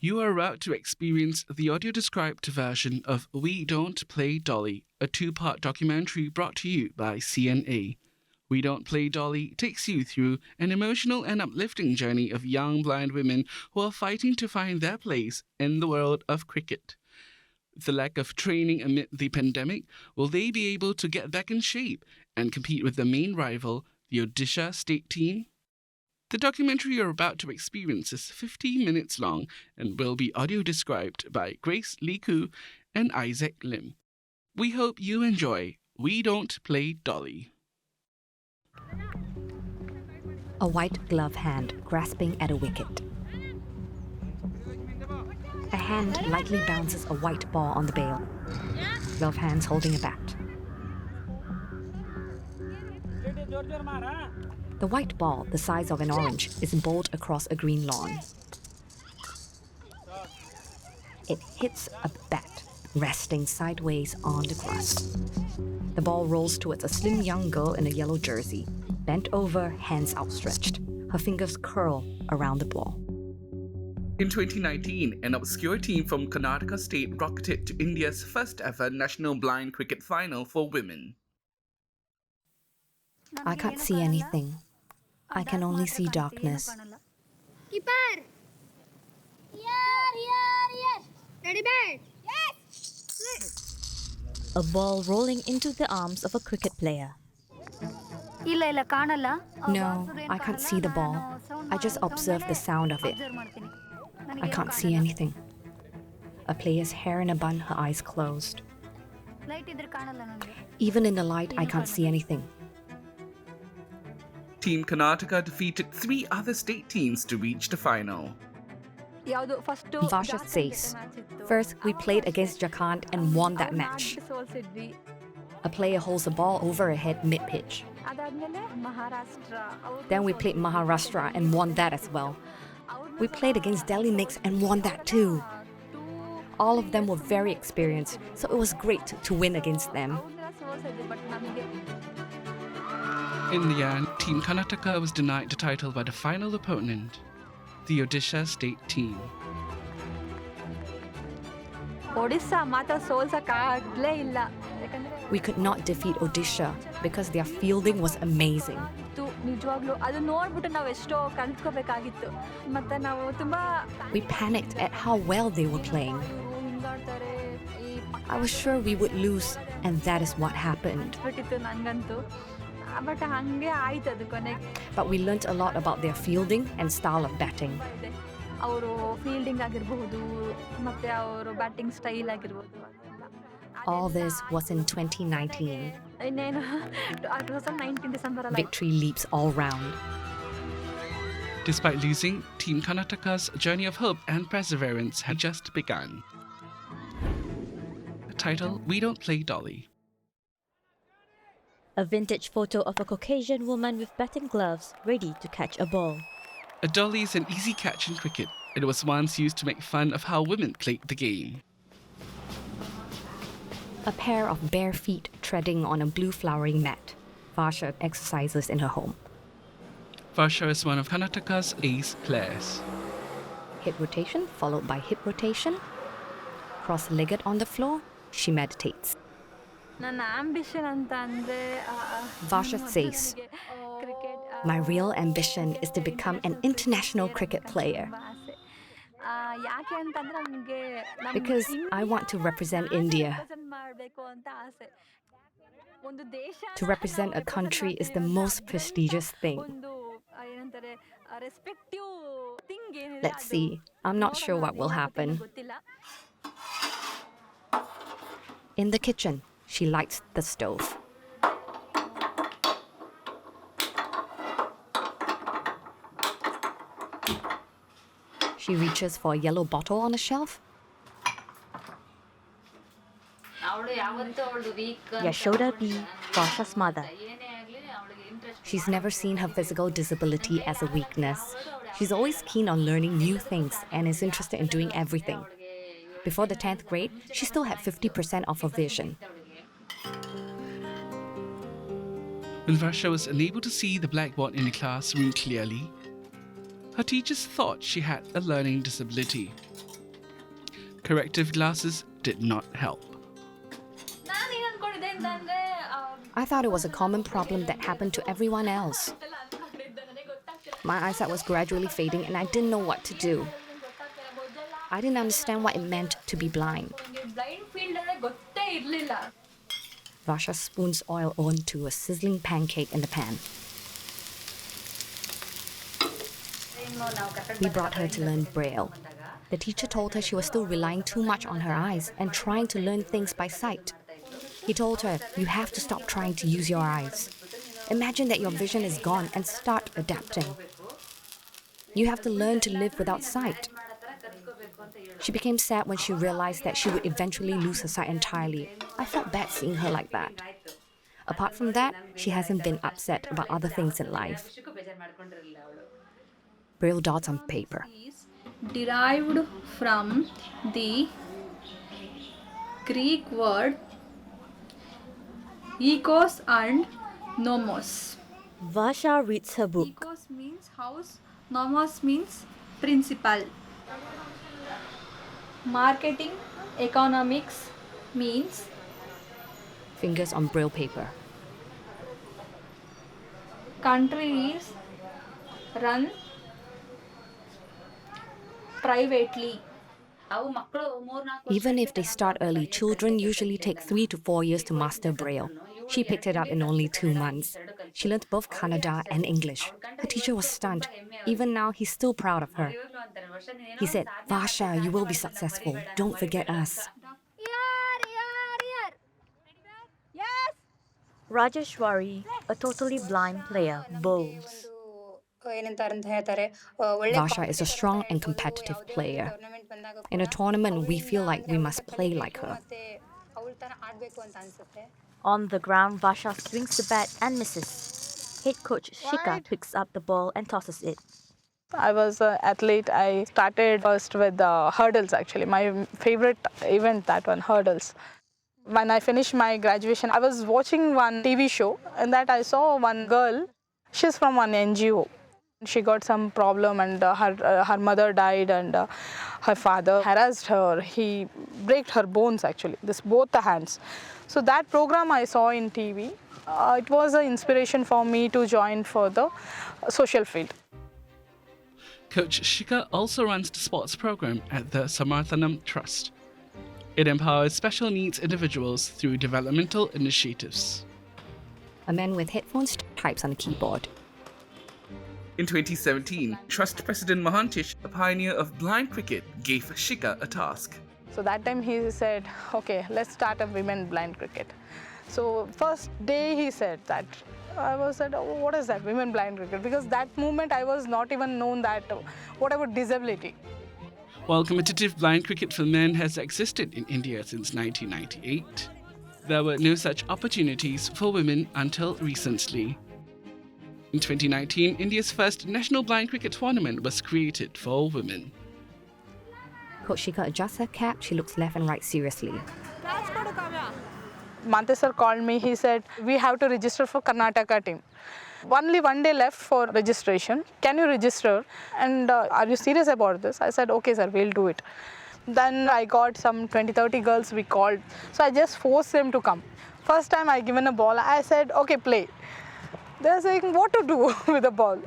You are about to experience the audio-described version of We Don't Play Dolly, a two-part documentary brought to you by CNA. We Don't Play Dolly takes you through an emotional and uplifting journey of young blind women who are fighting to find their place in the world of cricket. With the lack of training amid the pandemic, will they be able to get back in shape and compete with the main rival, the Odisha state team? The documentary you're about to experience is 15 minutes long and will be audio described by Grace Liku and Isaac Lim. We hope you enjoy We Don't Play Dolly. A white glove hand grasping at a wicket. A hand lightly bounces a white ball on the bail. Glove hands holding a bat. The white ball, the size of an orange, is bowled across a green lawn. It hits a bat, resting sideways on the grass. The ball rolls towards a slim young girl in a yellow jersey, bent over, hands outstretched. Her fingers curl around the ball. In 2019, an obscure team from Karnataka state rocketed to India's first ever national blind cricket final for women. I can't see anything. I can only see darkness. Keeper! Here! Ready, bat? Yes! A ball rolling into the arms of a cricket player. No, I can't see the ball. I just observe the sound of it. I can't see anything. A player's hair in a bun, her eyes closed. Even in the light, I can't see anything. Team Karnataka defeated 3 other state teams to reach the final. Varsha says, first we played against Jharkhand and won that match. A player holds the ball over her head mid-pitch. Then we played Maharashtra and won that as well. We played against Delhi next and won that too. All of them were very experienced, so it was great to win against them. In the end, Team Karnataka was denied the title by the final opponent, the Odisha state team. We could not defeat Odisha because their fielding was amazing. We panicked at how well they were playing. I was sure we would lose, and that is what happened. But we learnt a lot about their fielding and style of batting. All this was in 2019. Victory leaps all round. Despite losing, Team Karnataka's journey of hope and perseverance had just begun. Title, We Don't Play Dolly. A vintage photo of a Caucasian woman with batting gloves ready to catch a ball. A dolly is an easy catch in cricket. It was once used to make fun of how women played the game. A pair of bare feet treading on a blue flowering mat. Varsha exercises in her home. Varsha is one of Karnataka's ace players. Hip rotation followed by hip rotation. Cross-legged on the floor, she meditates. Varsha says, my real ambition is to become an international cricket player. Because I want to represent India. To represent a country is the most prestigious thing. Let's see. I'm not sure what will happen. In the kitchen, she lights the stove. She reaches for a yellow bottle on a shelf. Yashoda B, Varsha's mother. She's never seen her physical disability as a weakness. She's always keen on learning new things and is interested in doing everything. Before the 10th grade, she still had 50% of her vision. When Varsha was unable to see the blackboard in the classroom clearly, her teachers thought she had a learning disability. Corrective glasses did not help. I thought it was a common problem that happened to everyone else. My eyesight was gradually fading and I didn't know what to do. I didn't understand what it meant to be blind. Vasha spoons oil onto a sizzling pancake in the pan. We brought her to learn Braille. The teacher told her she was still relying too much on her eyes and trying to learn things by sight. He told her, you have to stop trying to use your eyes. Imagine that your vision is gone and start adapting. You have to learn to live without sight. She became sad when she realized that she would eventually lose her sight entirely. I felt bad seeing her like that. Apart from that, she hasn't been upset about other things in life. Braille dots on paper. Derived from the Greek word ekos and nomos. Vasha reads her book. Ekos means house, nomos means principal. Marketing economics means Fingers on Braille paper. country is run privately. Even if they start early, children usually take 3 to 4 years to master Braille. She picked it up in only 2 months. She learned both Kannada and English. Her teacher was stunned. Even now, he's still proud of her. He said, Vasha, you will be successful. Don't forget us. Yes. Rajeshwari, a totally blind player, bowls. Vasha is a strong and competitive player. In a tournament, we feel like we must play like her. On the ground, Vasha swings the bat and misses. Head coach Shika picks up the ball and tosses it. I was an athlete. I started first with the hurdles actually. My favorite event, that one, hurdles. When I finished my graduation, I was watching one TV show and that I saw one girl. She's from one NGO. She got some problem and her mother died and her father harassed her. He broke her bones actually, both the hands. So that program I saw in TV, it was an inspiration for me to join for the social field. Coach Shika also runs the sports program at the Samarthanam Trust. It empowers special needs individuals through developmental initiatives. A man with headphones types on a keyboard. In 2017, Trust President Mahantish, a pioneer of blind cricket, gave Shika a task. So that time he said, okay, let's start a women blind cricket. So first day he said that, I was said, oh, what is that, women blind cricket? Because that moment I was not even known that, what about disability? While competitive blind cricket for men has existed in India since 1998, there were no such opportunities for women until recently. In 2019, India's first national blind cricket tournament was created for women. Coach Shika adjusts her cap. She looks left and right seriously. Mante sir called me. He said, we have to register for Karnataka team. Only one day left for registration. Can you register? And are you serious about this? I said, okay sir, we'll do it. Then I got some 20-30 girls we called. So I just forced them to come. First time I given a ball, I said, okay, play. They're saying what to do with the ball.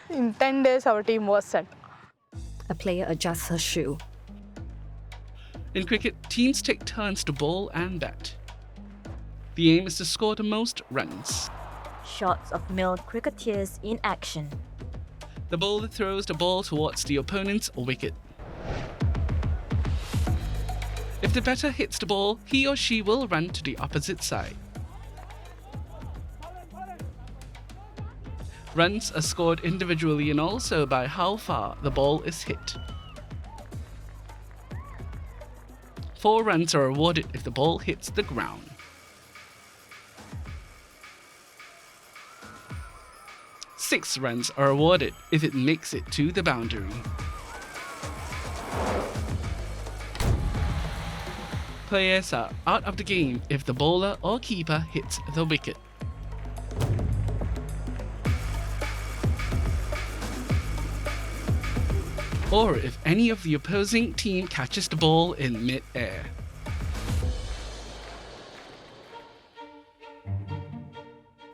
In 10 days, our team was set. A player adjusts her shoe. In cricket, teams take turns to bowl and bat. The aim is to score the most runs. Shots of male cricketers in action. The bowler throws the ball towards the opponent's wicket. If the batter hits the ball, he or she will run to the opposite side. Runs are scored individually and also by how far the ball is hit. 4 runs are awarded if the ball hits the ground. 6 runs are awarded if it makes it to the boundary. Players are out of the game if the bowler or keeper hits the wicket. or if any of the opposing team catches the ball in mid-air.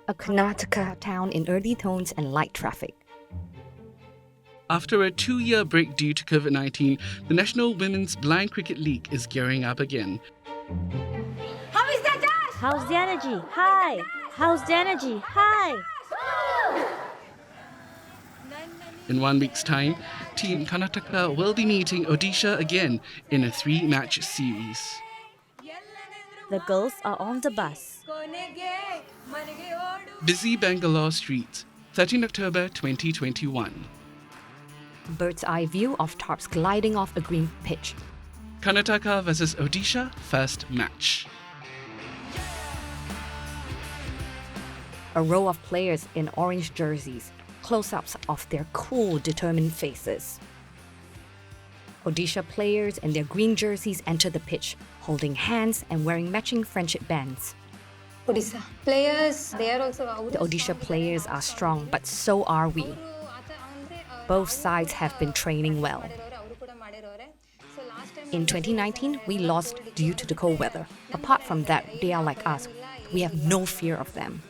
A Karnataka town in early tones and light traffic. After a 2-year break due to COVID-19, the National Women's Blind Cricket League is gearing up again. How is that, Dash? How's the energy? Hi! How's the energy? Hi! In 1 week's time, Team Karnataka will be meeting Odisha again in a 3-match series. The girls are on the bus. Busy Bangalore streets, 13 October 2021. Bird's eye view of tarps gliding off a green pitch. Karnataka versus Odisha, first match. A row of players in orange jerseys, close-ups of their cool, determined faces. Odisha players in their green jerseys enter the pitch, holding hands and wearing matching friendship bands. Odisha players, they are also The Odisha players are strong, but so are we. Both sides have been training well. In 2019, we lost due to the cold weather. Apart from that, they are like us. We have no fear of them.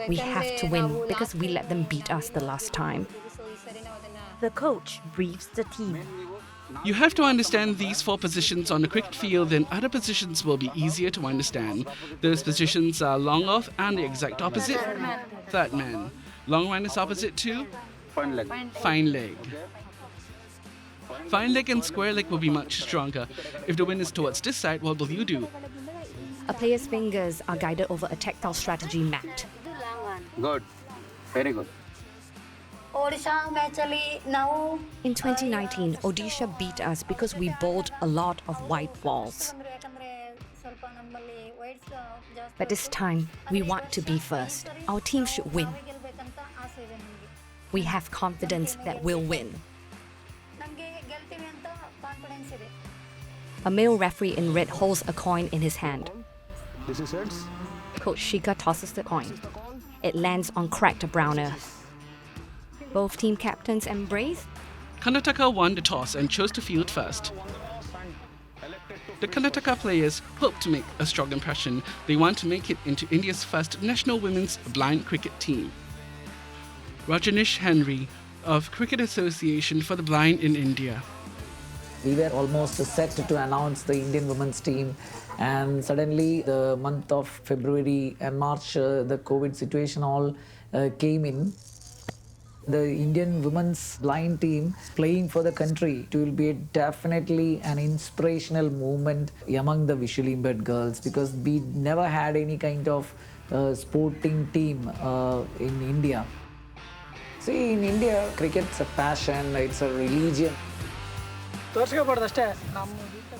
We have to win because we let them beat us the last time. The coach briefs the team. You have to understand these 4 positions on the cricket field, then other positions will be easier to understand. Those positions are long off and the exact opposite. Third man. Long run is opposite to? Fine leg. Fine leg and square leg will be much stronger. If the wind is towards this side, what will you do? A player's fingers are guided over a tactile strategy mat. Good. Very good. Odisha matchally now. In 2019, Odisha beat us because we bowled a lot of white balls. But this time, we want to be first. Our team should win. We have confidence that we'll win. A male referee in red holds a coin in his hand. This is heads. Coach Shika tosses the coin. It lands on cracked brown earth. Both team captains embrace. Karnataka won the toss and chose to field first. The Karnataka players hope to make a strong impression. They want to make it into India's first national women's blind cricket team. Rajanish Henry of Cricket Association for the Blind in India. We were almost set to announce the Indian women's team, and suddenly the month of February and March, the COVID situation all came in. The Indian women's blind team playing for the country, it will be definitely an inspirational movement among the visually impaired girls, because we never had any kind of sporting team in India. See, in India, cricket's a passion, it's a religion.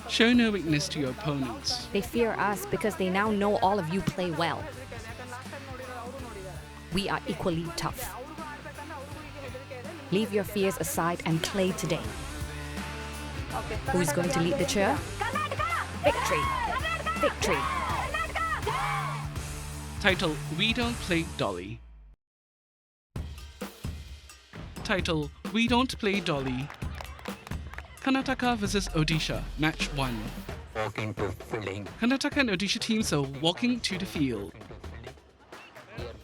Show no weakness to your opponents. They fear us because they now know all of you play well. We are equally tough. Leave your fears aside and play today. Who is going to lead the cheer? Victory! Victory! Title, We Don't Play Dolly. Title, We Don't Play Dolly. Karnataka versus Odisha, match 1. Walking to fielding. Karnataka and Odisha teams are walking to the field.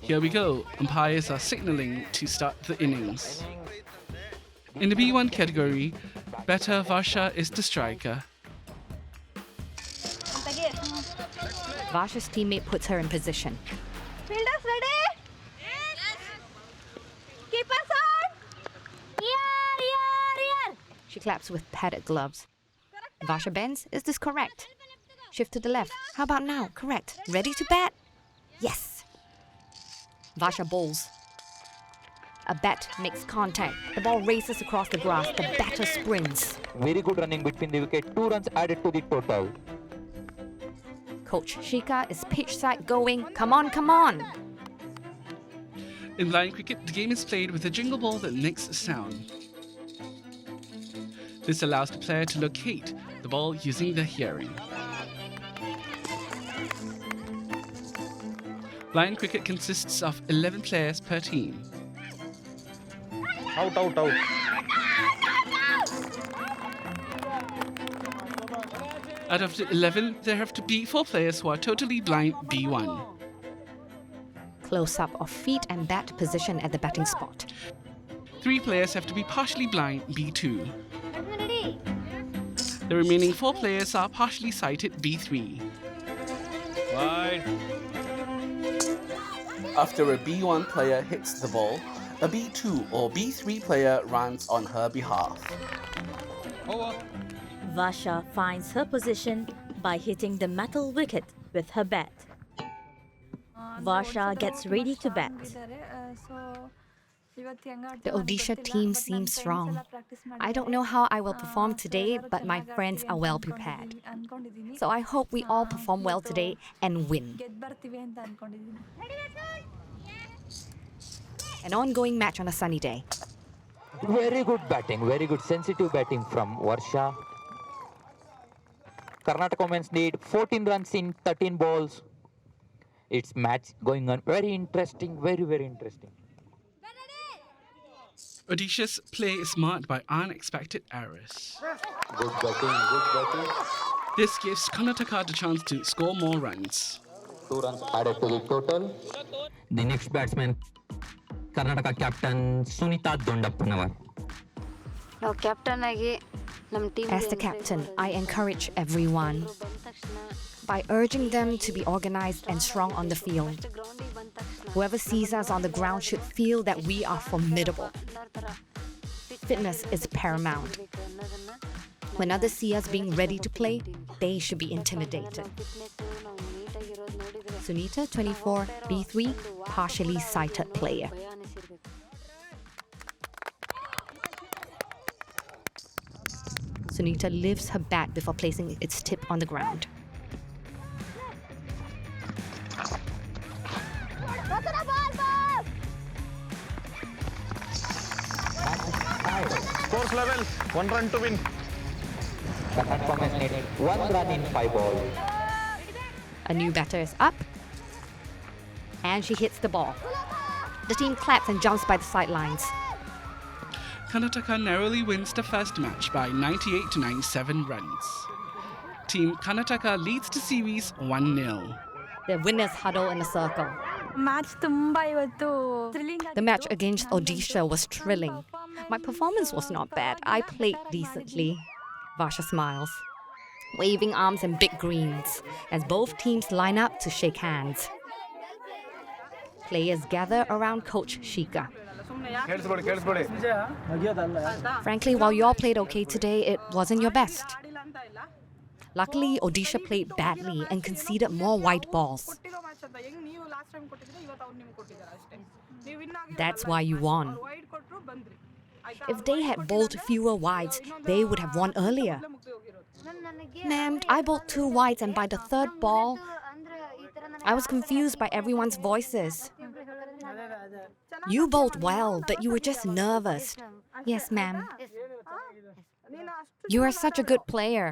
Here we go, umpires are signaling to start the innings. In the B1 category, Beta Varsha is the striker. Varsha's teammate puts her in position. Fielders ready? Yes. Keepers on. Here. She claps with padded gloves. Varsha bends. Is this correct? Shift to the left. How about now? Correct. Ready to bat? Yes. Varsha bowls. A bat makes contact. The ball races across the grass. The batter sprints. Very good running between the wicket. 2 runs added to the total. Coach Shika is pitch side going. Come on, come on. In blind cricket, the game is played with a jingle ball that makes a sound. This allows the player to locate the ball using their hearing. Blind cricket consists of 11 players per team. Out. Out of the 11, there have to be 4 players who are totally blind B1. Close-up of feet and bat position at the batting spot. 3 players have to be partially blind B2. The remaining 4 players are partially sighted B3. After a B1 player hits the ball, a B2 or B3 player runs on her behalf. Varsha finds her position by hitting the metal wicket with her bat. Varsha gets ready to bat. The Odisha team seems strong. I don't know how I will perform today, but my friends are well prepared. So I hope we all perform well today and win. An ongoing match on a sunny day. Very good batting, very good sensitive batting from Varsha. Karnataka women's need 14 runs in 13 balls. It's match going on. Very interesting, very, very interesting. Odisha's play is marked by unexpected errors. Good batting, good batting. This gives Karnataka the chance to score more runs. 2 runs added to the total. The next batsman, Karnataka captain Sunita Dondappanawar. ನಾವು captain ಆಗಿ ನಮ್ಮ team As the captain, I encourage everyone by urging them to be organized and strong on the field. Whoever sees us on the ground should feel that we are formidable. Fitness is paramount. When others see us being ready to play, they should be intimidated. Sunita, 24, B3, partially sighted player. Sunita lifts her bat before placing its tip on the ground. Scores level, 1 run to win. Karnataka women's need 1 run in 5 balls. A new batter is up, and she hits the ball. The team claps and jumps by the sidelines. Karnataka narrowly wins the first match by 98 to 97 runs. Team Karnataka leads the series 1-0. The winners huddle in a circle. The match against Odisha was thrilling. My performance was not bad. I played decently. Varsha smiles, waving arms and big greens as both teams line up to shake hands. Players gather around Coach Shika. Frankly, while you all played okay today, it wasn't your best. Luckily, Odisha played badly and conceded more white balls. That's why you won. If they had bowled fewer wides, they would have won earlier. Ma'am, I bowled 2 wides and by the 3rd ball, I was confused by everyone's voices. You bowled well, but you were just nervous. Yes, ma'am. You are such a good player.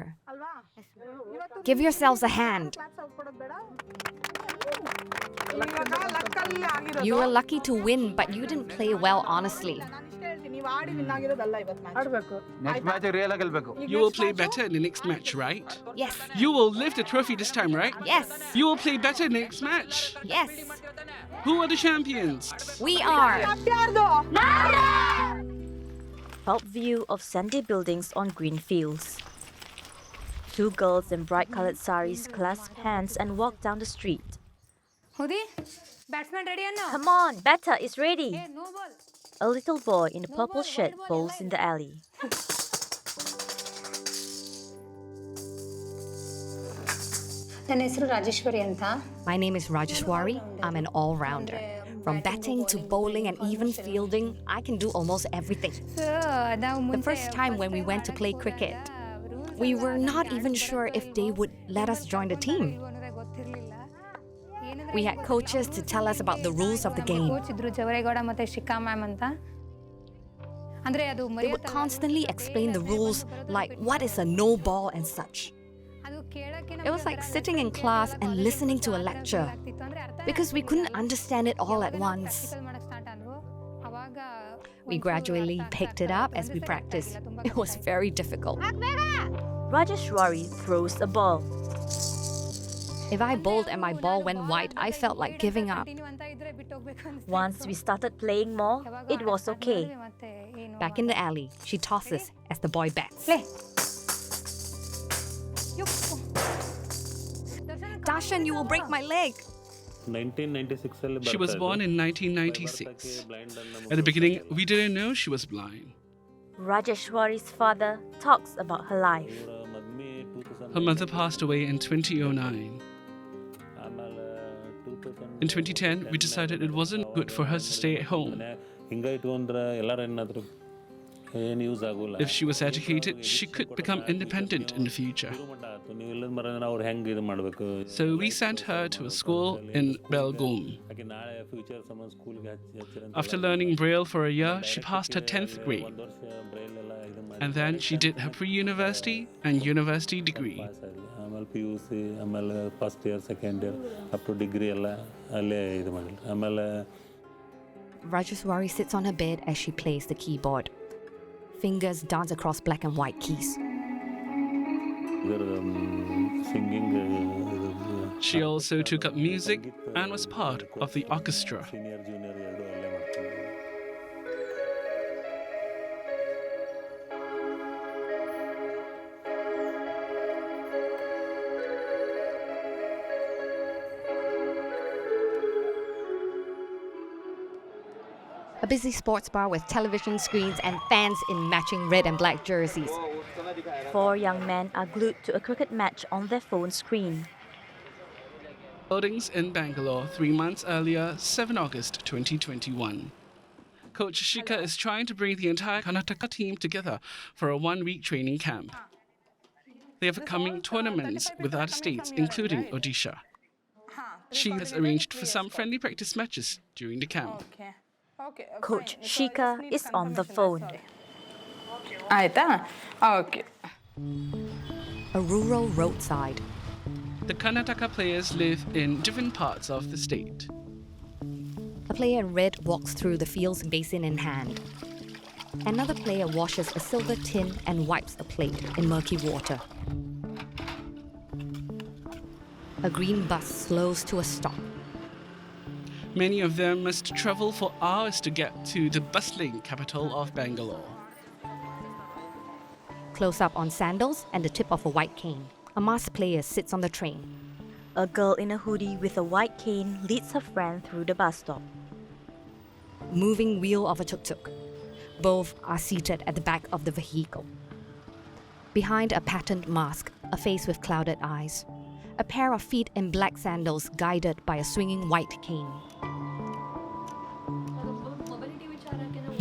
Give yourselves a hand. You were lucky to win, but you didn't play well, honestly. Next match real ಗೆಲ್ಲಬೇಕು. You will play better in the next match, right? Yes. You will lift the trophy this time, right? Yes. You will play better next match. Yes. Who are the champions? We are. Top view of sandy buildings on green fields. 2 girls in bright-colored saris clasp hands and walk down the street. ಹುದಿ batsman ready ಅನ್ನ Come on, batter is ready. No ball A little boy in a purple shirt bowls in the alley. ನನ್ನ ಹೆಸರು ರಾಜೇಶ್ವರಿ ಅಂತ My name is Rajeshwari. I'm an all-rounder. From batting to bowling and even fielding, I can do almost everything. The first time when we went to play cricket, we were not even sure if they would let us join the team. We had coaches to tell us about the rules of the game. Coach ಇದ್ರು ಜವರೇಗೌಡ ಮತ್ತೆ ಶಿಖಾ ma'am ಅಂತ ಅಂದ್ರೆ ಅದು They would constantly explain the rules like what is a no ball and such. It was like sitting in class and listening to a lecture because we couldn't understand it all at once. We gradually picked it up as we practiced. It was very difficult. Rajeshwari throws a ball. If I bowled and my ball went wide, I felt like giving up. Once we started playing more, it was okay. Back in the alley, she tosses as the boy bats. Darshan, you will break my leg. She was born in 1996. At the beginning, we didn't know she was blind. Rajeshwari's father talks about her life. Her mother passed away in 2009. In 2010, we decided it wasn't good for her to stay at home. If she was educated, she could become independent in the future. So we sent her to a school in Belgaum. After learning Braille for a year, she passed her 10th grade. And then she did her pre-university and university degree. First year second year up to degree ಎಲ್ಲ ಅಲ್ಲೇ ಇದು ಮಾಡಿಲ್ಲ ಆಮೇಲೆ Rajeshwari sits on her bed as she plays the keyboard. Fingers dance across black and white keys. Singing She also took up music and was part of the orchestra. Senior junior ಎರಡು ಅಲ್ಲೇ ಮಾಡ್ತೀನಿ. A busy sports bar with television screens and fans in matching red and black jerseys. 4 young men are glued to a cricket match on their phone screen. Buildings in Bangalore 3 months earlier, 7 August 2021. Coach Shika is trying to bring the entire Karnataka team together for a 1-week training camp. They have upcoming tournaments with other states, including Odisha. She has arranged for some friendly practice matches during the camp. Coach Shika is on the phone. Okay. A rural roadside. The Karnataka players live in different parts of the state. A player in red walks through the fields, basin in hand. Another player washes a silver tin and wipes a plate in murky water. A green bus slows to a stop. Many of them must travel for hours to get to the bustling capital of Bangalore. Close up on sandals and the tip of a white cane, a masked player sits on the train. A girl in a hoodie with a white cane leads her friend through the bus stop. Moving wheel of a tuk-tuk. Both are seated at the back of the vehicle. Behind a patterned mask, a face with clouded eyes. A pair of feet in black sandals guided by a swinging white cane.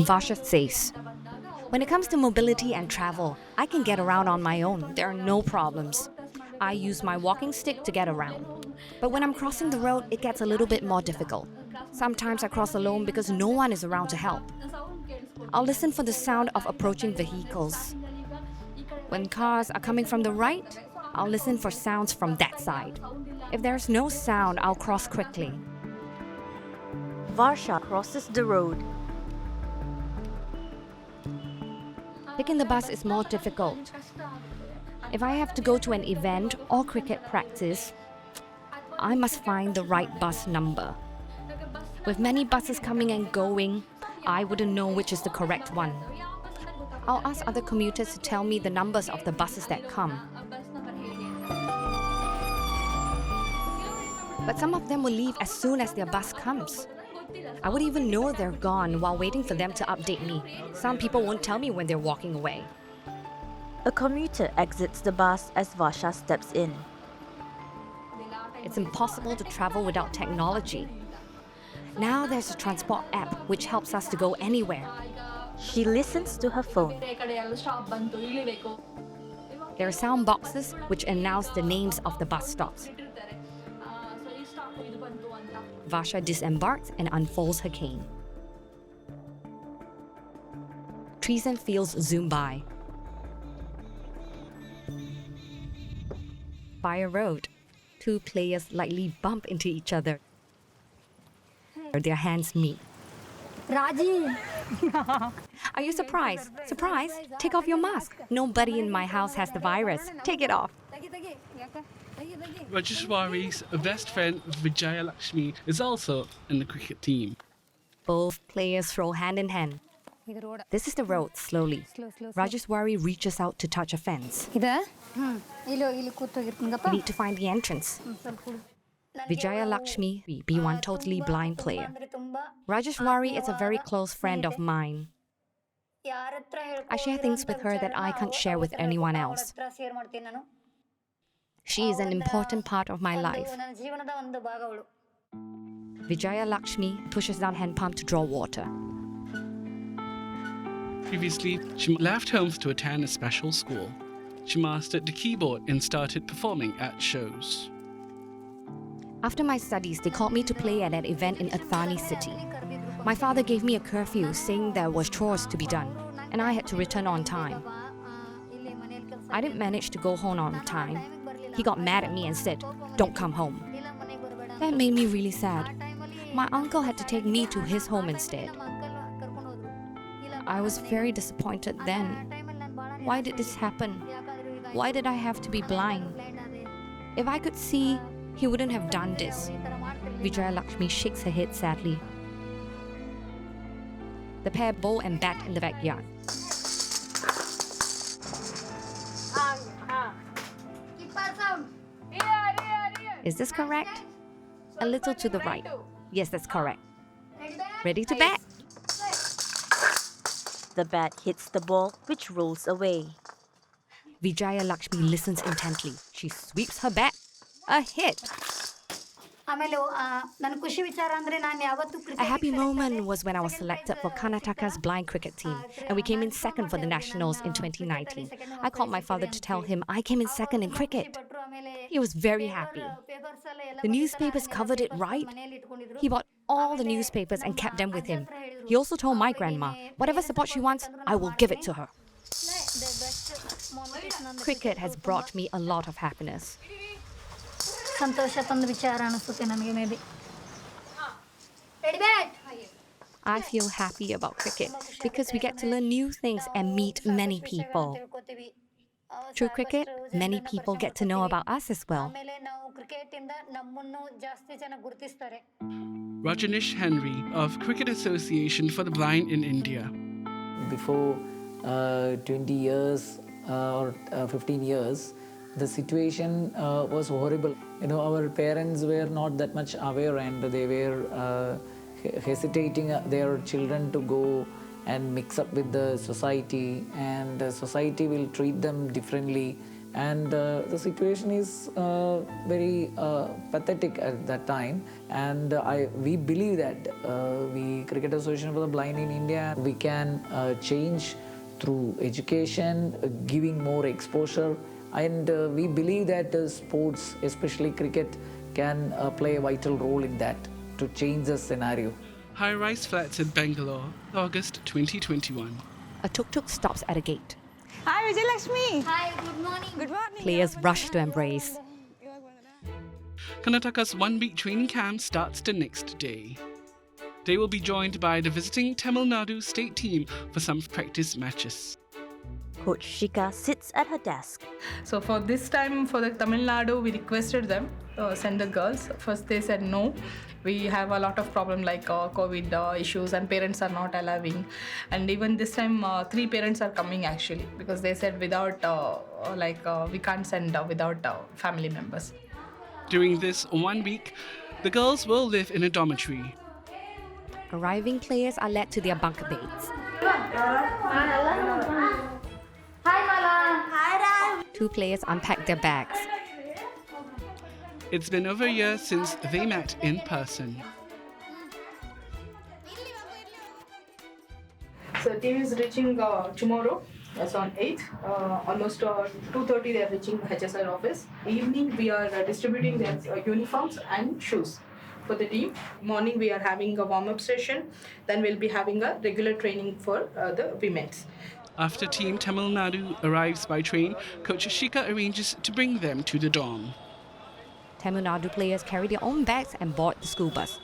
Vasha says, "When it comes to mobility and travel, I can get around on my own. There are no problems. I use my walking stick to get around. But when I'm crossing the road, it gets a little bit more difficult. Sometimes I cross alone because no one is around to help. I'll listen for the sound of approaching vehicles. When cars are coming from the right, I'll listen for sounds from that side. If there's no sound, I'll cross quickly." Varsha crosses the road. Picking the bus is more difficult. If I have to go to an event or cricket practice, I must find the right bus number. With many buses coming and going, I wouldn't know which is the correct one. I'll ask other commuters to tell me the numbers of the buses that come. But some of them will leave as soon as their bus comes. I would even know they're gone while waiting for them to update me. Some people won't tell me when they're walking away. A commuter exits the bus as Varsha steps in. It's impossible to travel without technology. Now there's a transport app which helps us to go anywhere. She listens to her phone. There are sound boxes which announce the names of the bus stops. Varsha disembarks and unfolds her cane. Trees and fields zoom by. By a road, 2 players lightly bump into each other. Their hands meet. Raji, Are you surprised? Surprised? Take off your mask. Nobody in my house has the virus. Take it off. Rajeshwari's best friend Vijaya Lakshmi is also in the cricket team. Both players throw hand in hand. This is the road, slowly. Rajeshwari reaches out to touch a fence. We need to find the entrance. Vijaya Lakshmi, be one totally blind player. Rajeshwari is a very close friend of mine. I share things with her that I can't share with anyone else. She is an important part of my life. Vijaya Lakshmi pushes down hand pump to draw water. Previously, she left home to attend a special school. She mastered the keyboard and started performing at shows. After my studies, they called me to play at an event in Athani city. My father gave me a curfew saying there was chores to be done, and I had to return on time. I didn't manage to go home on time. He got mad at me and said, "Don't come home." That made me really sad. My uncle had to take me to his home instead. I was very disappointed then. Why did this happen? Why did I have to be blind? If I could see, he wouldn't have done this. Vijaya Lakshmi shakes her head sadly. The pair bowl and bat in the backyard. Is this correct? A little to the right. Yes, that's correct. Ready to bat? The bat hits the ball, which rolls away. Vijaya Lakshmi listens intently. She sweeps her bat. A hit. A happy moment was when I was selected for Karnataka's blind cricket team, and we came in second for the nationals in 2019. I called my father to tell him I came in second in cricket. He was very happy. The newspapers covered it right. He bought all the newspapers and kept them with him. He also told my grandma, whatever support she wants, I will give it to her. Cricket has brought me a lot of happiness. I feel happy about cricket because we get to learn new things and meet many people. Through cricket, many people get to know about us as well. Rajanish Henry of Cricket Association for the Blind in India. Before 20 years or 15 years, the situation was horrible. Our parents were not that much aware, and they were hesitating their children to go and mix up with the society, and the society will treat them differently. And the situation is very pathetic at that time. And we believe that we, Cricket Association for the Blind in India, we can change through education, giving more exposure. And we believe that sports, especially cricket, can play a vital role in that to change the scenario. High-rise flats in Bangalore, August 2021. A tuk-tuk stops at a gate. Hi, Vijay Lakshmi. Hi, good morning. Good morning. Players rush to embrace. Karnataka's one-week training camp starts the next day. They will be joined by the visiting Tamil Nadu state team for some practice matches. Coach Shika sits at her desk. So for this time, for the Tamil Nadu, we requested them send the girls. First they said no. We have a lot of problem like COVID issues, and parents are not allowing. And even this time, 3 parents are coming actually, because they said without we can't send without family members. During this 1 week, the girls will live in a dormitory. Arriving players are led to their bunker beds. Hi, Mala. Hi, Ram. 2 players unpack their bags. It's been over a year since they met in person. So team is reaching tomorrow. That's on 8th. Almost 2:30 they are reaching HSR office. Evening we are distributing their uniforms and shoes for the team. Morning we are having a warm-up session. Then we'll be having a regular training for the women's. After Team Tamil Nadu arrives by train, Coach Shika arranges to bring them to the dorm. Tamil Nadu players carry their own bags and board the school bus.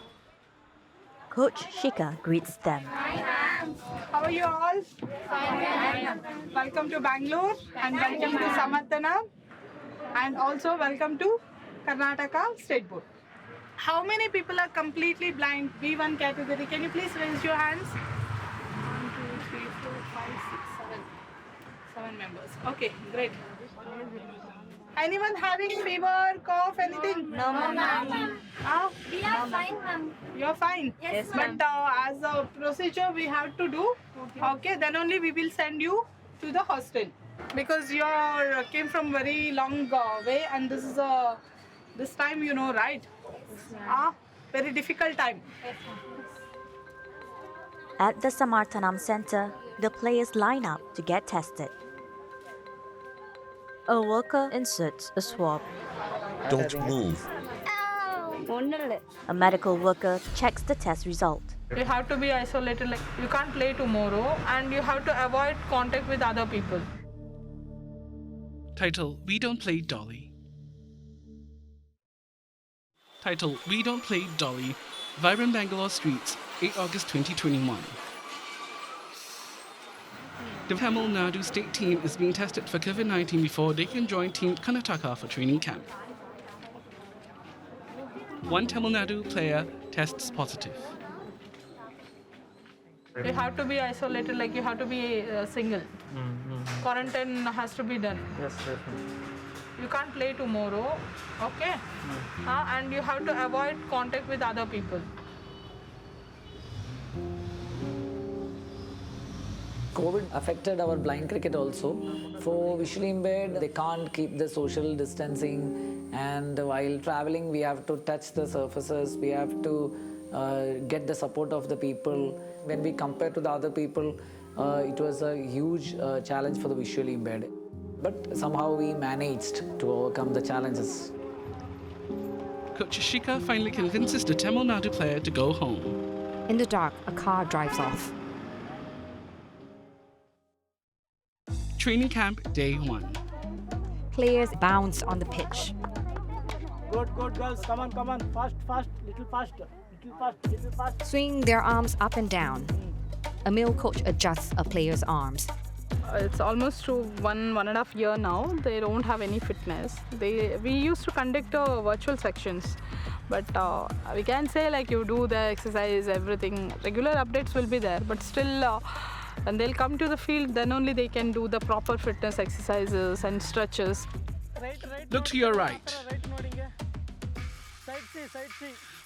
Coach Shika greets them. How are you all? Fine. Welcome to Bangalore and welcome to Samarthana and also welcome to Karnataka State Board. How many people are completely blind? B1 category. Can you please raise your hands? 1, 2, 3, 4, 5, 6, 7. 7 members. Okay, great. Anyone having fever, cough, anything? No, ma'am. We are fine, ma'am. You're fine? Yes, ma'am. But as a procedure we have to do, okay, then only we will send you to the hostel. Because you came from very long way and this is this time you know, right? Very difficult time. At the Samarthanam Center, the players line up to get tested. A worker inserts a swab. Don't move. A medical worker checks the test result. You have to be isolated, like you can't play tomorrow and you have to avoid contact with other people. Title: We Don't Play Dolly. Title: We Don't Play Dolly. Vibrant Bangalore Streets, 8 August 2021. The Tamil Nadu state team is being tested for COVID-19 before they can join Team Karnataka for training camp. One Tamil Nadu player tests positive. You have to be isolated, like you have to be single. Quarantine has to be done. Yes, definitely. You can't play tomorrow, okay? And you have to avoid contact with other people. COVID affected our blind cricket also. For visually impaired, they can't keep the social distancing, and while traveling, we have to touch the surfaces, we have to get the support of the people. When we compare to the other people, it was a huge challenge for the visually impaired. But somehow we managed to overcome the challenges. Coach Shika finally convinces the Tamil Nadu player to go home. In the dark, a car drives off. Training camp day 1. Players bounce on the pitch. Good, girls. Come on. Fast. Little faster. Swing their arms up and down. A male coach adjusts a player's arms. It's almost to 1.5 years now. They don't have any fitness. We used to conduct virtual sections, but we can say like you do the exercise, everything. Regular updates will be there, but still when they'll come to the field, then only they can do the proper fitness exercises and stretches. Look to your right.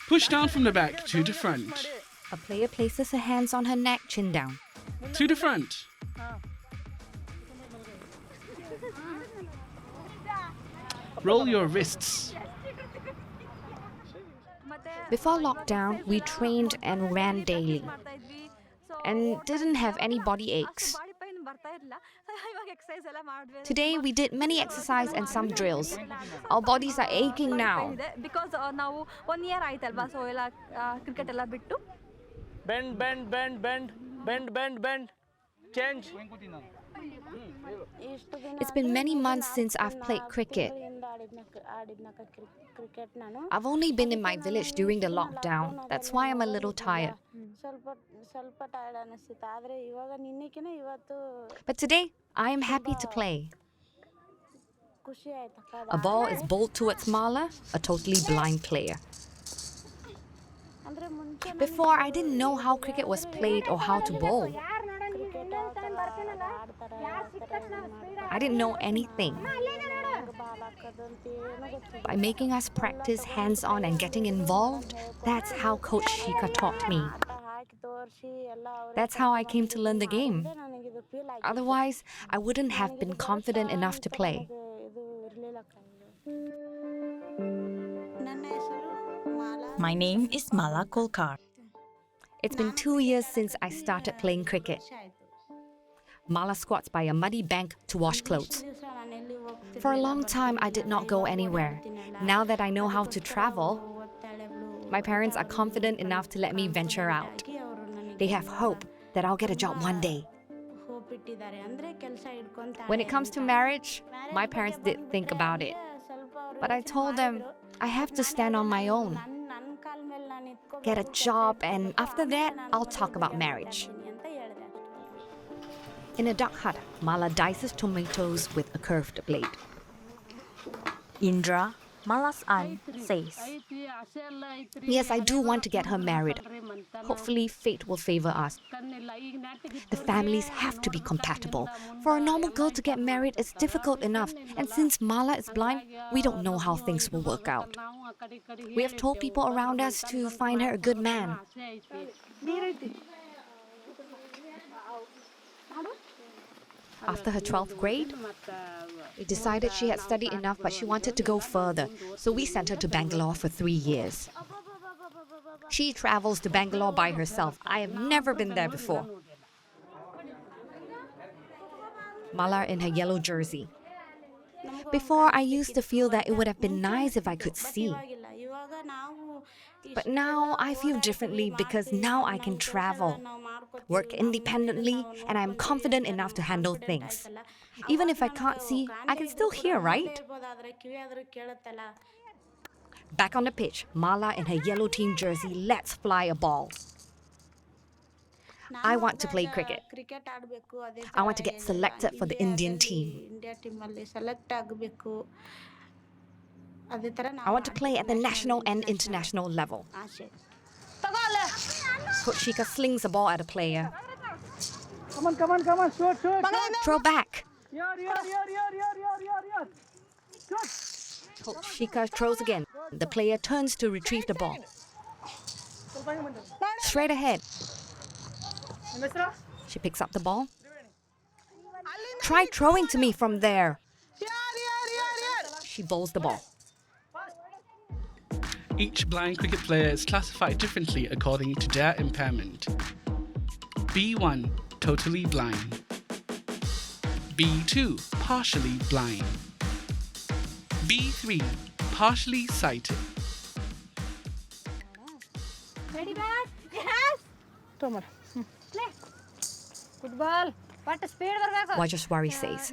Push down from the back to the front. A player places her hands on her neck, chin down. To the front. Roll your wrists. Before lockdown, we trained and ran daily and didn't have any body aches. Today, we did many exercise and some drills. Our bodies are aching now. Because now 1 year ಆಯ್ತಲ್ವಾ so ಎಲ್ಲ cricket ಎಲ್ಲ ಬಿಟ್ಟು Bend. Change. It's been many months since I've played cricket. I've only been in my village during the lockdown. That's why I'm a little tired. But today, I am happy to play. A ball is bowled towards Mala, a totally blind player. Before, I didn't know how cricket was played or how to bowl. I didn't know anything. By making us practice hands-on and getting involved, that's how Coach Shika taught me. That's how I came to learn the game. Otherwise, I wouldn't have been confident enough to play. My name is Mala Kolkar. It's been 2 years since I started playing cricket. Mala squats by a muddy bank to wash clothes. For a long time, I did not go anywhere. Now that I know how to travel, my parents are confident enough to let me venture out. They have hope that I'll get a job one day. When it comes to marriage, my parents did think about it. But I told them I have to stand on my own, get a job, and after that, I'll talk about marriage. In a duck hut, Mala dices tomatoes with a curved blade. Indra, Mala's aunt, says, Yes, I do want to get her married. Hopefully, fate will favor us. The families have to be compatible. For a normal girl to get married is difficult enough, and since Mala is blind, we don't know how things will work out. We have told people around us to find her a good man. After her 12th grade, we decided she had studied enough, but she wanted to go further, so we sent her to Bangalore for 3 years. She travels to Bangalore by herself. I have never been there before. Mala in her yellow jersey. Before, I used to feel that it would have been nice if I could see. But now I feel differently because now I can travel, work independently, and I'm confident enough to handle things. Even if I can't see, I can still hear, right? Back on the pitch, Mala in her yellow team jersey lets fly a ball. I want to play cricket. I want to get selected for the Indian team. I want to play at the national and international level. Coach Shika slings a ball at a player. Come on, shoot. Throw back. Here. Shoot. Coach Shika throws again. The player turns to retrieve the ball. Straight ahead. She picks up the ball. Try throwing to me from there. She bowls the ball. Each blind cricket player is classified differently according to their impairment. B1, totally blind. B2, partially blind. B3, partially sighted. Ready, bat? Yes! Tomar. Football. What speed Wajaswari says,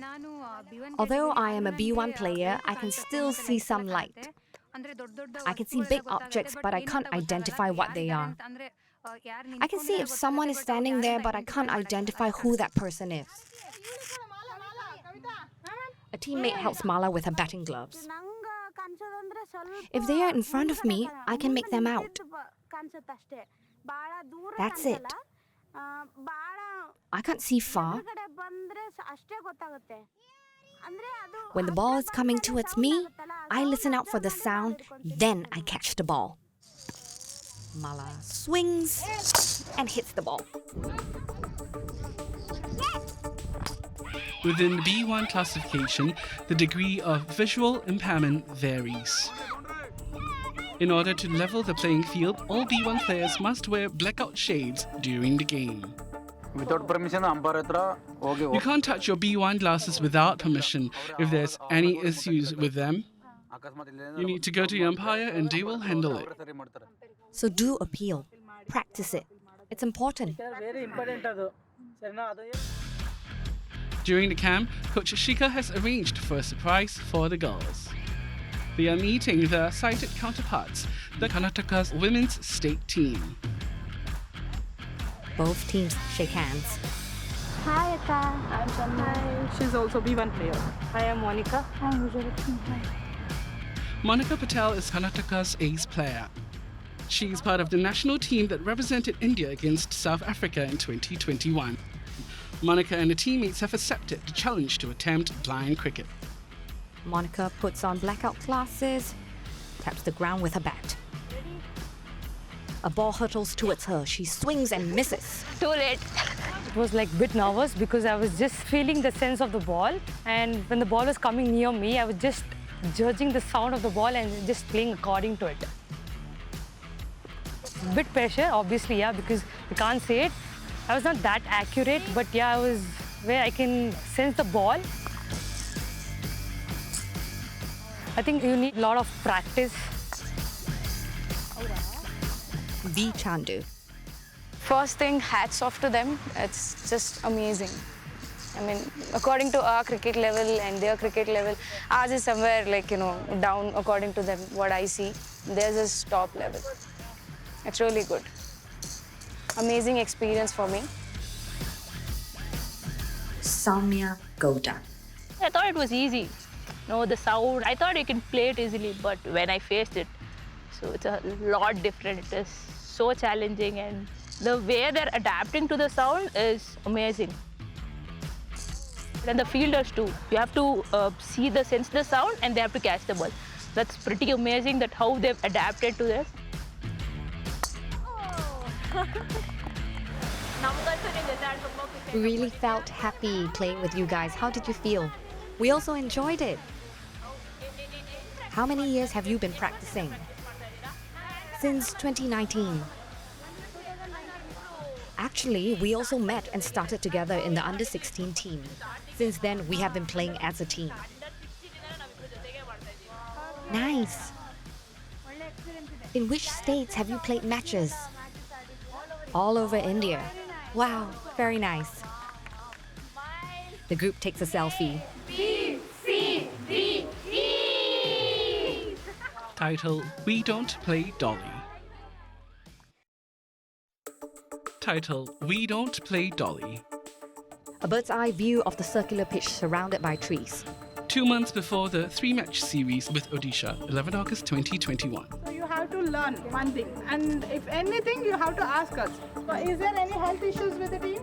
although I am a B1 player, I can still see some light. I can see big objects, but I can't identify what they are. I can see if someone is standing there, but I can't identify who that person is. A teammate helps Mala with her batting gloves. If they are in front of me, I can make them out. That's it. I can't see far. When the ball is coming towards me, I listen out for the sound, then I catch the ball. Mala swings and hits the ball. Within the B1 classification, the degree of visual impairment varies. In order to level the playing field, all B1 players must wear blackout shades during the game. Without permission, umpire You can't touch your B1 glasses without permission. If there's any issues with them, you need to go to your umpire and they will handle it. So do appeal. Practice it. It's important. Very important. During the camp, Coach Shika has arranged for a surprise for the girls. They are meeting their sighted counterparts, the Karnataka's women's state team. Both teams shake hands. Hi, Akka. I'm Shanna. She's also B1 player. I am Monica. I'm Vijayalakshmi. Hi. Monica Patel is Karnataka's ace player. She is part of the national team that represented India against South Africa in 2021. Monica and her teammates have accepted the challenge to attempt blind cricket. Monica puts on blackout glasses, taps the ground with her bat. A ball hurtles towards her. She swings and misses. Too late. It was like a bit nervous because I was just feeling the sense of the ball, and when the ball was coming near me, I was just judging the sound of the ball and just playing according to it. Bit pressure, obviously, yeah, because you can't say it. I was not that accurate, but yeah, I was where I can sense the ball. I think you need a lot of practice. V. Chandu. First thing, hats off to them. It's just amazing. I mean, according to our cricket level and their cricket level, ours is somewhere like, down according to them, what I see. Theirs is top level. It's really good. Amazing experience for me. Soumya Gowda. I thought it was easy. No, the sound, I thought you can play it easily, but when I faced it, so it's a lot different. It is so challenging, and the way they're adapting to the sound is amazing. And the fielders too. You have to sense the sound, and they have to catch the ball. That's pretty amazing that how they've adapted to this. We really felt happy playing with you guys. How did you feel? We also enjoyed it. How many years have you been practicing? Since 2019. Actually, we also met and started together in the under-16 team. Since then, we have been playing as a team. Nice. In which states have you played matches? All over India. Wow, very nice. The group takes a selfie. B, C, D, E. Title, We Don't Play Dolly. Title, We Don't Play Dolly. A bird's eye view of the circular pitch surrounded by trees. 2 months before the 3-match series with Odisha, 11 August 2021. So you have to learn one thing, and if anything, you have to ask us. Is there any health issues with the team?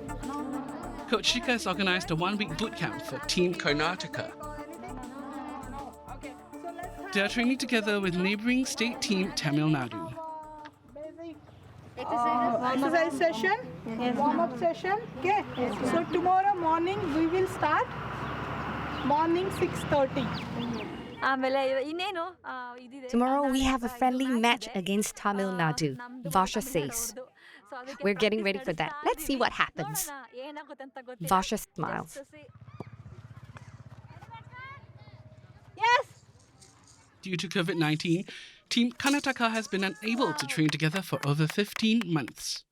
Coach Shika has organized a 1-week boot camp for Team Karnataka. They are training together with neighbouring state team Tamil Nadu. Exercise session, warm-up session. Okay. So tomorrow morning we will start. Morning 6:30. Tomorrow we have a friendly match against Tamil Nadu, Varsha says. We're getting ready for that. Let's see what happens. Varsha smiles. Yes! Due to COVID-19, Team Karnataka has been unable to train together for over 15 months.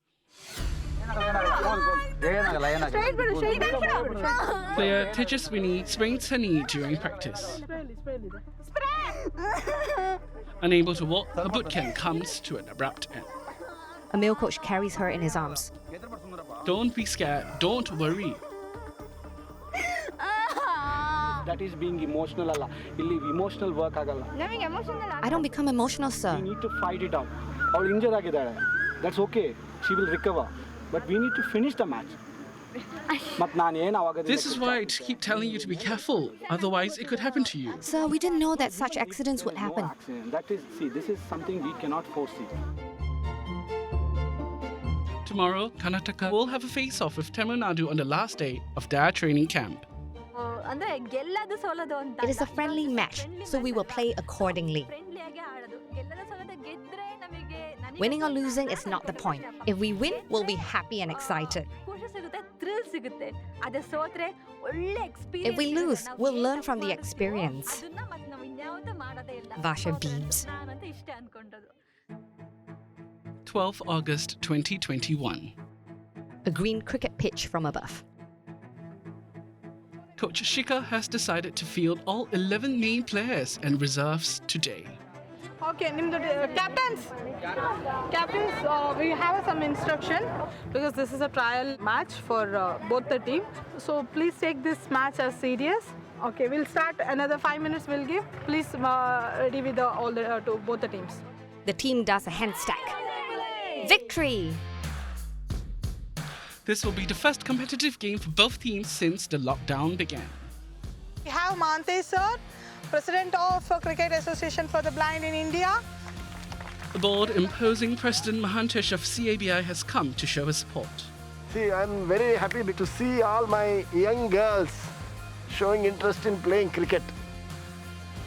Player Tejaswini sprains her knee during practice. Unable to walk, her boot camp comes to an abrupt end. A male coach carries her in his arms. Don't be scared, don't worry. That is being emotional alla. Illi emotional work agalla. I don't become emotional, sir. We need to fight it out. Avಳು injured ಆಗಿದ್ದಾಳೆ. That's okay. She will recover. But we need to finish the match. This is why I keep telling you to be careful, otherwise it could happen to you. Sir, we didn't know that such accidents would happen. No accident. That is, see, this is something we cannot foresee. Tomorrow, Karnataka will have a face-off with Tamil Nadu on the last day of their training camp. It is a friendly match, so we will play accordingly. Winning or losing is not the point. If we win, we'll be happy and excited. If we lose, we'll learn from the experience. Varsha beams. 12 August 2021. A green cricket pitch from above. Coach Shika has decided to field all 11 main players and reserves today. Okay, captains, we have some instruction because this is a trial match for both the team. So please take this match as serious. Okay, we'll start another 5 minutes. We'll give. Please ready with to both the teams. The team does a handstand. Victory! This will be the first competitive game for both teams since the lockdown began. We have Mante sir, President of Cricket Association for the Blind in India. The board imposing President Mahantesh of CABI has come to show his support. See, I'm very happy to see all my young girls showing interest in playing cricket.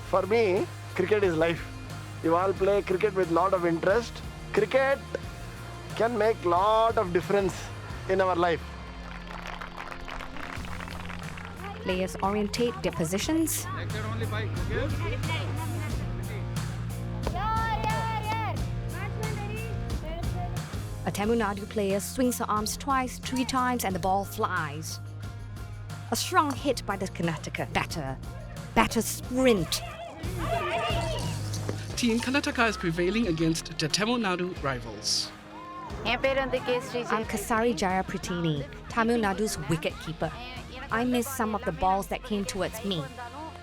For me, cricket is life. You all play cricket with lot of interest. Cricket can make lot of difference in our life. Players orientate their positions. A Tamil Nadu player swings her arms twice, 3 times, and the ball flies. A strong hit by the Karnataka batter. Batter sprint. Team Karnataka is prevailing against the Tamil Nadu rivals. I'm Kasari Jayapratini, Tamil Nadu's wicketkeeper. I missed some of the balls that came towards me.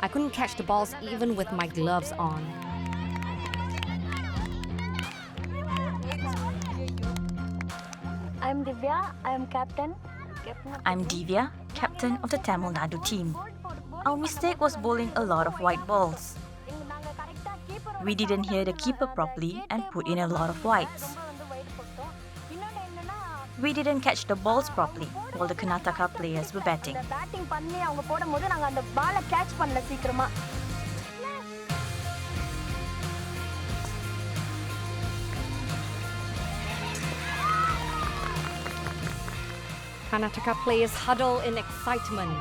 I couldn't catch the balls even with my gloves on. I'm Divya, I am captain. I'm Divya, captain of the Tamil Nadu team. Our mistake was bowling a lot of white balls. We didn't hear the keeper properly and put in a lot of whites. We didn't catch the balls properly while the Karnataka players were batting. Karnataka players huddle in excitement.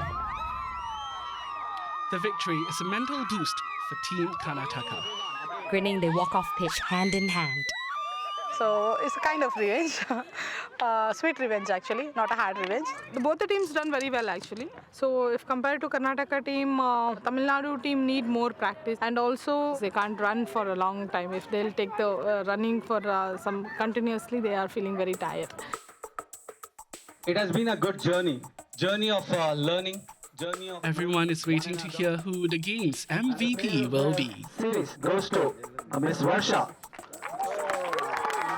The victory is a mental boost for Team Karnataka. Grinning, they walk off pitch hand in hand. So it's a kind of revenge, sweet revenge actually, not a hard revenge. Both the teams done very well actually. So if compared to Karnataka team, Tamil Nadu team need more practice, and also they can't run for a long time. If they'll take the running for some continuously, they are feeling very tired. It has been a good journey of learning. Everyone is waiting to hear who the game's MVP will be. Series goes to Miss Varsha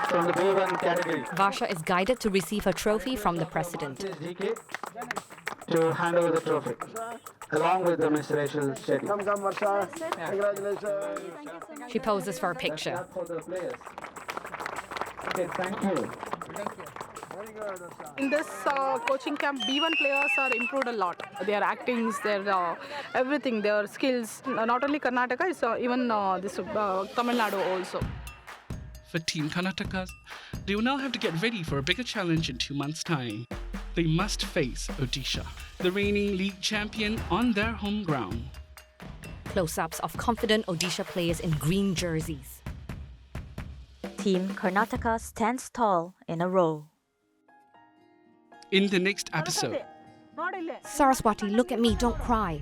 from the B1 category. Varsha is guided to receive her trophy from the president. To hand over the trophy, along with the Miss Rachel Shetty. Come, Varsha. Congratulations. She poses for a picture. Okay, thank you. In this coaching camp, B1 players are improved a lot. Their actings, their everything, their skills. Not only Karnataka, it's even this Tamil Nadu also. For Team Karnataka, they will now have to get ready for a bigger challenge in 2 months' time. They must face Odisha, the reigning league champion, on their home ground. Close-ups of confident Odisha players in green jerseys. Team Karnataka stands tall in a row. In the next episode, Saraswati, look at me, don't cry.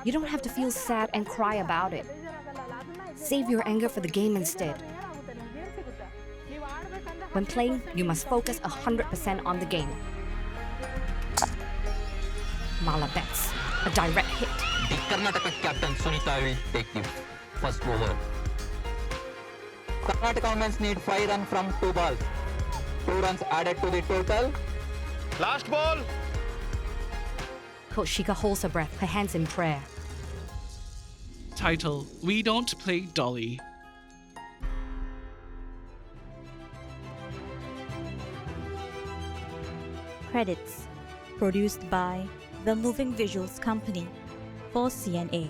You don't have to feel sad and cry about it. Save your anger for the game instead. When playing, you must focus 100% on the game. Mala bets. A direct hit. The Karnataka captain Sunita will take the first over. Karnataka women need 5 runs from 2 balls. 2 runs added to the total. Last ball. Coach Shika holds her breath, her hands in prayer. title We Don't Play Dolly. Credits produced by The Moving Visuals Company for CNA.